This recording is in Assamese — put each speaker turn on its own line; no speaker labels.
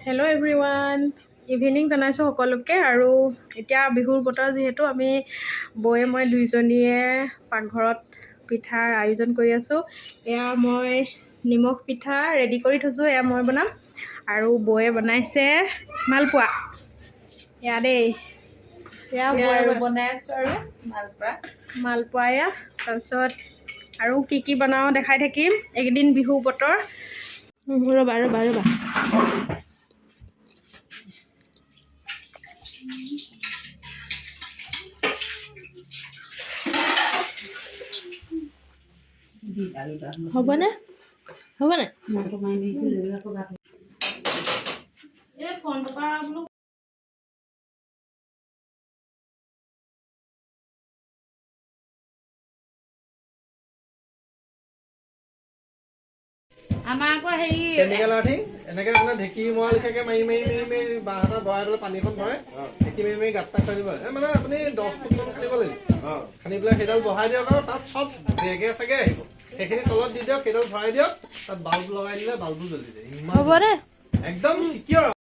হেল্ল' এভৰিৱান, ইভিনিং জনাইছোঁ সকলোকে। আৰু এতিয়া বিহুৰ বতৰ যিহেতু আমি বৌয়ে মই দুইজনীয়ে পাকঘৰত পিঠাৰ আয়োজন কৰি আছোঁ। এয়া মই নিমখ পিঠা ৰেডি কৰি থৈছোঁ, এয়া মই বনাম। আৰু বৌয়ে বনাইছে মালপোৱা। এয়া দেই, এয়া বৌয়ে
বনাই আছোঁ আৰু
মালপোৱা এয়া। তাৰপিছত আৰু কি বনাওঁ দেখাই থাকিম। এইকেইদিন বিহু বতৰ। ৰ'বা ৰ'বা ৰ'বা হ'বনে? হ'বনে? এই ফোনটোৰ পৰা বোলো আমাৰ আকৌ হেৰি
কেমিকেল আৰ্থিং এনেকে মানে ঢেঁকী মৰা লিখাকে মাৰি বাঁহ এটা ভৰাই পেলাই পানীখন ভৰাই ঢেঁকী মাৰি গাঁত তাক খান্দিব লাগে। মানে আপুনি 10 ফুটমান খান্দিব লাগিব। খান্দি পেলাই সেইডাল বহাই দিয়ক আৰু তাত চব বেগে চাগে আহিব। সেইখিনি তলত দি দিয়ক, সেইডাল ভৰাই দিয়ক, তাত বাল্ব লগাই দিলে বাল্বো জ্বলি যায়।
হ'বনে?
একদম চিকিয়ৰ।